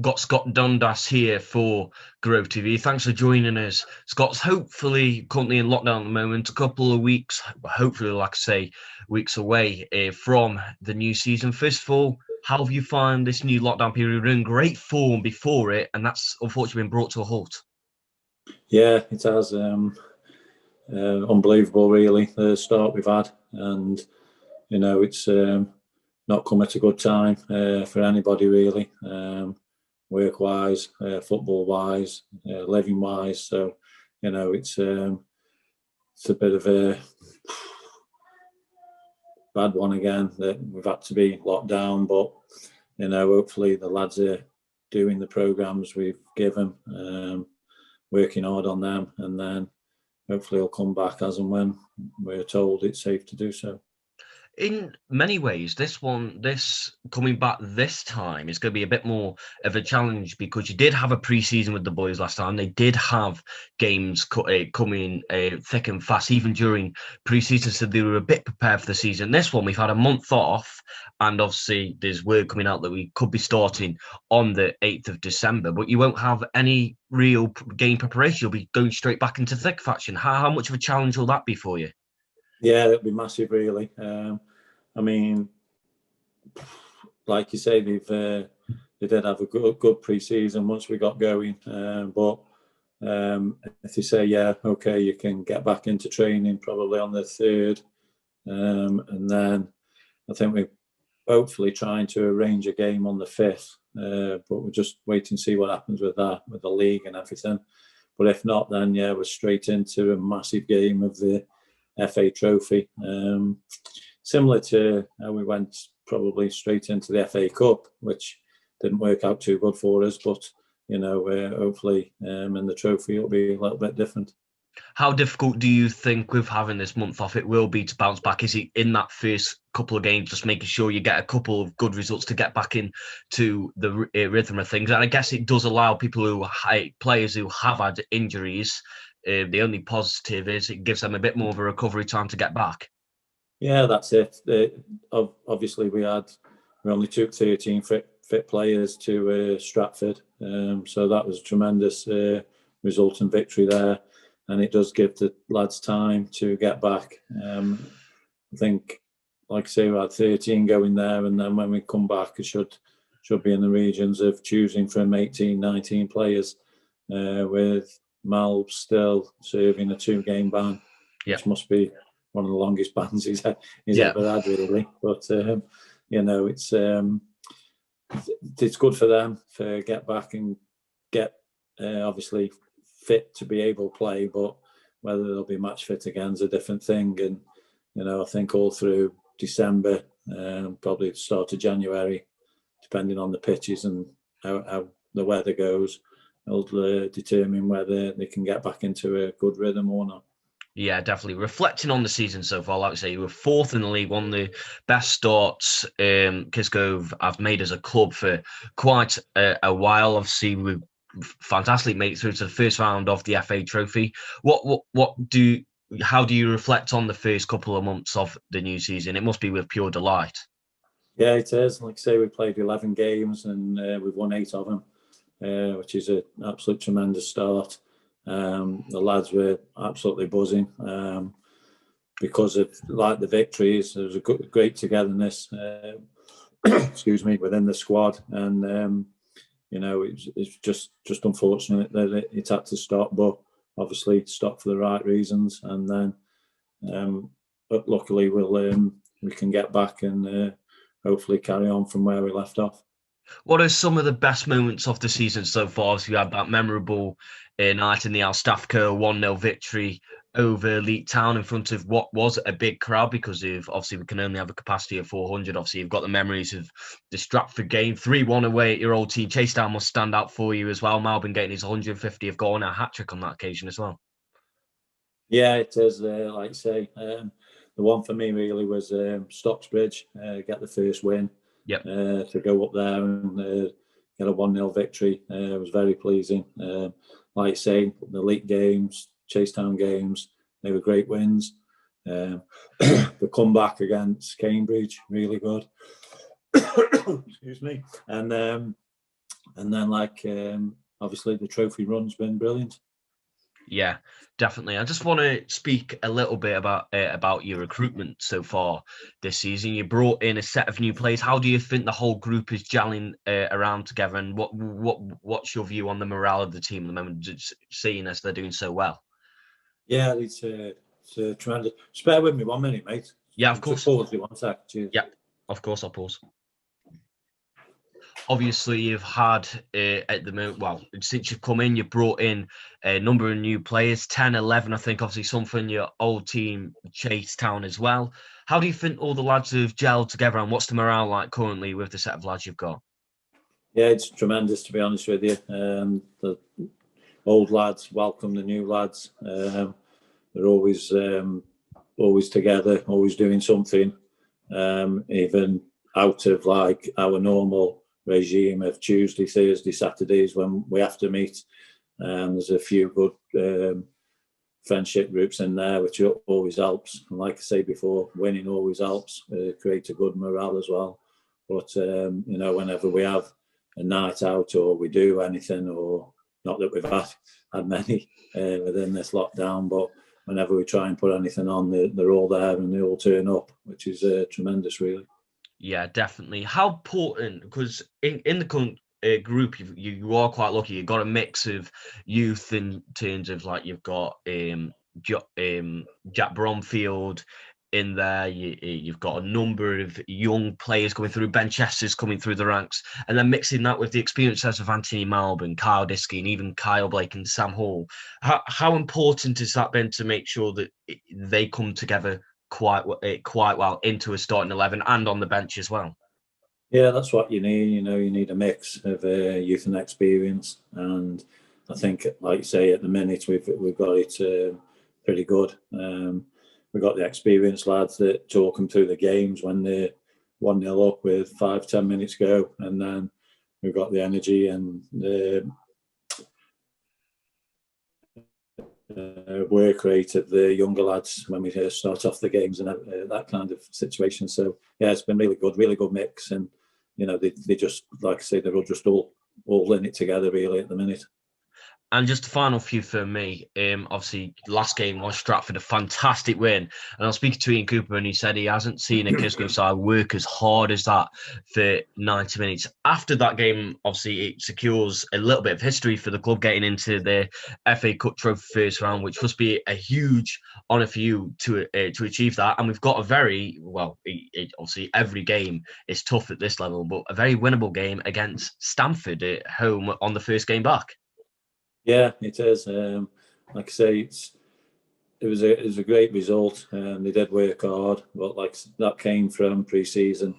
Got Scott Dundas here for Grow TV. Thanks for joining us. Scott's hopefully currently in lockdown at the moment, a couple of weeks, hopefully, like I say, weeks away from the new season. First of all, how have you found this new lockdown period? We're in great form before it, and that's unfortunately been brought to a halt. Yeah, it has. Unbelievable, really, the start we've had. And, it's not come at a good time for anybody, really, work-wise, football-wise, living-wise. So, it's a bit of a bad one again that we've had to be locked down. But, hopefully the lads are doing the programmes we've given, working hard on them, and then hopefully he'll come back as and when we're told it's safe to do so. In many ways, this coming back this time is going to be a bit more of a challenge because you did have a pre-season with the boys last time. They did have games coming thick and fast, even during pre-season, so they were a bit prepared for the season. This one, we've had a month off, and obviously there's word coming out that we could be starting on the 8th of December, but you won't have any real game preparation. You'll be going straight back into thick faction. How much of a challenge will that be for you? Yeah, it'll be massive, really. I mean, like you say, they did have a good pre-season once we got going. But if they say, yeah, okay, you can get back into training probably on the 3rd, and then I think we're hopefully trying to arrange a game on the 5th. But we're just waiting to see what happens with that, with the league and everything. But if not, then yeah, we're straight into a massive game of the FA Trophy. Similar to how we went probably straight into the FA Cup, which didn't work out too good for us. But, hopefully in the trophy it'll be a little bit different. How difficult do you think with having this month off it will be to bounce back? Is it in that first couple of games, just making sure you get a couple of good results to get back into the rhythm of things? And I guess it does allow players who have had injuries. The only positive is it gives them a bit more of a recovery time to get back. Yeah, that's it. Obviously, we only took 13 fit players to Stratford, so that was a tremendous result and victory there. And it does give the lads time to get back. I think, like I say, we had 13 going there, and then when we come back, it should be in the regions of choosing from 18, 19 players, with Mal still serving a 2-game ban, Yeah, which must be one of the longest bans he's yeah. ever had, really. But it's good for them to get back and get obviously fit to be able to play. But whether they'll be match fit again is a different thing. And I think all through December, probably the start of January, depending on the pitches and how the weather goes, it'll determine whether they can get back into a good rhythm or not. Yeah, definitely. Reflecting on the season so far, like I say, you were fourth in the league, one of the best starts Kisco have made as a club for quite a while. Obviously, we fantastic made it through to the first round of the FA Trophy. How do you reflect on the first couple of months of the new season? It must be with pure delight. Yeah, it is. Like I say, we played 11 games and we've won 8 of them, which is an absolute tremendous start. The lads were absolutely buzzing because of the victories. There was a great togetherness, excuse me, within the squad, and it's just unfortunate that it had to stop, but obviously it stopped for the right reasons, and then but luckily we can get back and hopefully carry on from where we left off. What are some of the best moments of the season so far? So you had that memorable night in the Al Staffco 1-0 victory over Leek Town in front of what was a big crowd because of obviously we can only have a capacity of 400. Obviously, you've got the memories of the Stratford game, 3-1 away at your old team. Chase Down must stand out for you as well. Malvin getting his 150th goal and a hat trick on that occasion as well. Yeah, it is. Like you say, the one for me really was Stocksbridge, get the first win. Yep. To go up there and get a 1-0 victory. It was very pleasing. Like you say, the League games, Chasetown games, they were great wins. The comeback against Cambridge, really good. Excuse me. And And then obviously the trophy run's been brilliant. Yeah, definitely. I just want to speak a little bit about your recruitment so far this season. You brought in a set of new players. How do you think the whole group is gelling around together? And what's your view on the morale of the team at the moment, just seeing as they're doing so well? Yeah, it's tremendous. Spare with me 1 minute, mate. Yeah, of course. Just pause you 1 sec. Cheers. Yeah, of course, I'll pause. Obviously, you've had at the moment, well, since you've come in, you've brought in a number of new players, 10, 11, I think, obviously some from your old team, Chase Town as well. How do you think all the lads have gelled together, and what's the morale like currently with the set of lads you've got? Yeah, it's tremendous, to be honest with you. The old lads welcome the new lads. They're always together, always doing something, even out of like our normal regime of Tuesday, Thursday, Saturdays when we have to meet. There's a few good friendship groups in there, which always helps. And like I say before, winning always helps, create a good morale as well. But whenever we have a night out or we do anything, or not that we've had many within this lockdown, but whenever we try and put anything on, they're all there and they all turn up, which is tremendous, really. Yeah, definitely. How important, because in the current group, you are quite lucky. You've got a mix of youth in terms of like you've got Jack Bromfield in there. You've got a number of young players coming through, Ben Chester's coming through the ranks, and then mixing that with the experiences of Anthony Malbon, Kyle Diskey, and even Kyle Blake and Sam Hall. How important has that been to make sure that they come together quite well into a starting 11 and on the bench as well? Yeah, that's what you need. You need a mix of youth and experience, and I think, like you say, at the minute we've got it pretty good. We've got the experienced lads that talk them through the games when they're 1-0 up with 5-10 minutes to go, and then we've got the energy and the work rate of the younger lads when we start off the games and that kind of situation. So yeah, it's been really good mix, and they just, like I say, they're all just all in it together really at the minute. And just a final few for me. Obviously, last game was Stratford, a fantastic win. And I was speaking to Ian Cooper, and he said he hasn't seen a Kisco side work as hard as that for 90 minutes. After that game, obviously, it secures a little bit of history for the club getting into the FA Cup Trophy first round, which must be a huge honour for you to achieve that. And we've got a very, obviously, every game is tough at this level, but a very winnable game against Stamford at home on the first game back. Yeah, it is. Like I say, it was a great result. They did work hard, but like that came from pre-season.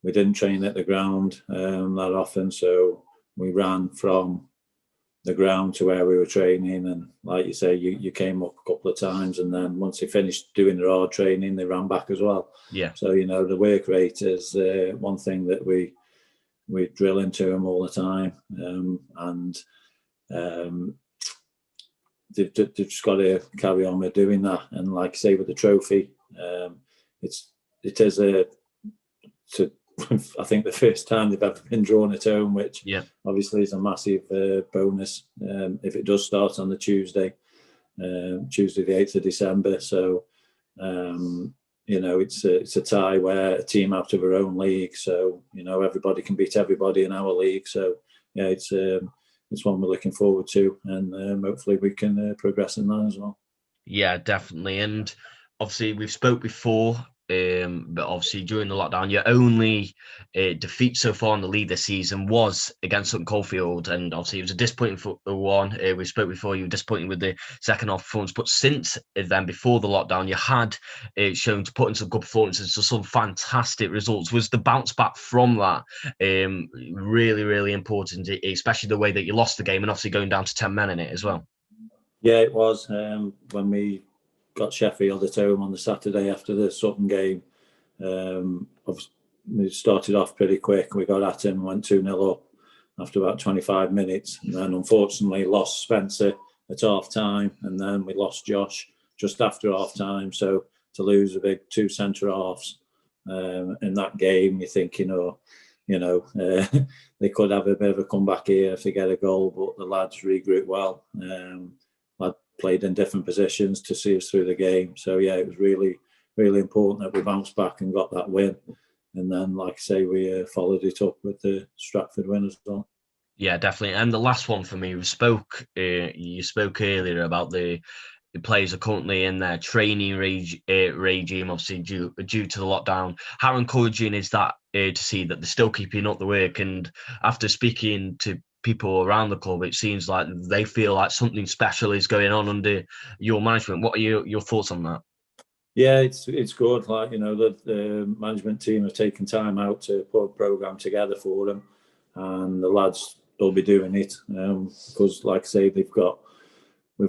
We didn't train at the ground that often, so we ran from the ground to where we were training. And like you say, you came up a couple of times, and then once they finished doing their hard training, they ran back as well. Yeah. So the work rate is one thing that we drill into them all the time, and they've just got to carry on with doing that. And like I say, with the trophy, it is I think the first time they've ever been drawn at home, which obviously is a massive bonus if it does start on the Tuesday the 8th of December. So it's a tie where a team out of our own league, so everybody can beat everybody in our league. So yeah, it's one we're looking forward to, and hopefully we can progress in that as well. Yeah, definitely. And obviously we've spoke before, but obviously during the lockdown, your only defeat so far in the league this season was against Sutton Coldfield, and obviously it was a disappointing one. We spoke before, you were disappointed with the second half performance, but since then, before the lockdown, you had shown to put in some good performances, so some fantastic results. Was the bounce back from that really, really important, especially the way that you lost the game and obviously going down to 10 men in it as well? Yeah, it was. When we got Sheffield at home on the Saturday after the Sutton game, we started off pretty quick. We got at him, went 2-0 up after about 25 minutes, and then unfortunately lost Spencer at half time, and then we lost Josh just after half time. So to lose a big two centre halves in that game, you're thinking, they could have a bit of a comeback here if they get a goal, but the lads regroup well. Lad played in different positions to see us through the game. So yeah, it was really, really important that we bounced back and got that win. And then, like I say, we followed it up with the Stratford win as well. Yeah, definitely. And the last one for me, you spoke earlier about the players are currently in their training regime, obviously due to the lockdown. How encouraging is that to see that they're still keeping up the work? And after speaking to people around the club, it seems like they feel like something special is going on under your management. What are your thoughts on that? Yeah, it's good. Like, the management team have taken time out to put a programme together for them, and the lads will be doing it because, like I say, we've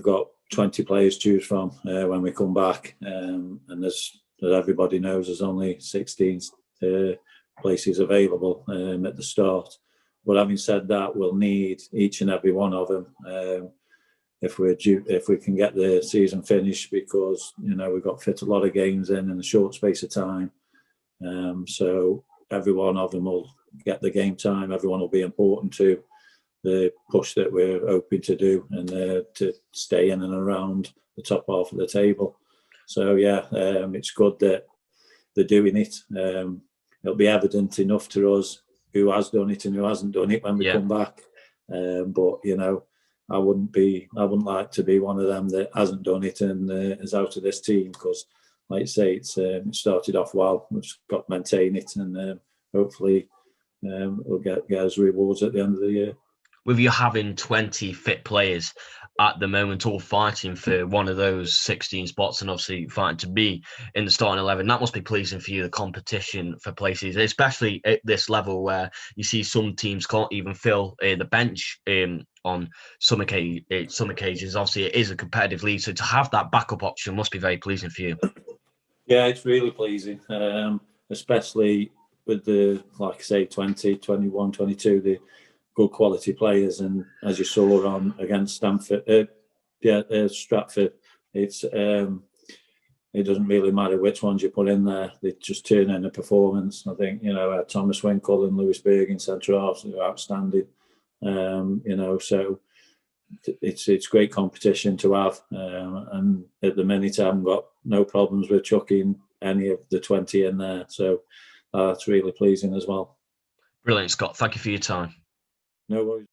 got 20 players to choose from when we come back, and as everybody knows, there's only 16 places available at the start. But having said that, we'll need each and every one of them if we can get the season finished, because we've got to fit a lot of games in a short space of time. So every one of them will get the game time. Everyone will be important to the push that we're hoping to do, and to stay in and around the top half of the table. So yeah, it's good that they're doing it. It'll be evident enough to us who has done it and who hasn't done it when we come back. But I wouldn't like to be one of them that hasn't done it and is out of this team, because, like you say, it started off well. We've just got to maintain it, and hopefully we'll get us rewards at the end of the year. With you having 20 fit players at the moment, all fighting for one of those 16 spots, and obviously fighting to be in the starting 11, that must be pleasing for you, the competition for places, especially at this level where you see some teams can't even fill the bench on some occasions. Obviously, it is a competitive league, so to have that backup option must be very pleasing for you. Yeah, it's really pleasing, especially with the, like I say, 20, 21, 22, the good quality players. And as you saw on against Stratford, it's it doesn't really matter which ones you put in there; they just turn in a performance. I think Thomas Winkle and Lewis Berg in centre halves are outstanding. So it's great competition to have, and at the minute I've got no problems with chucking any of the 20 in there. So that's really pleasing as well. Brilliant, Scott. Thank you for your time. No worries.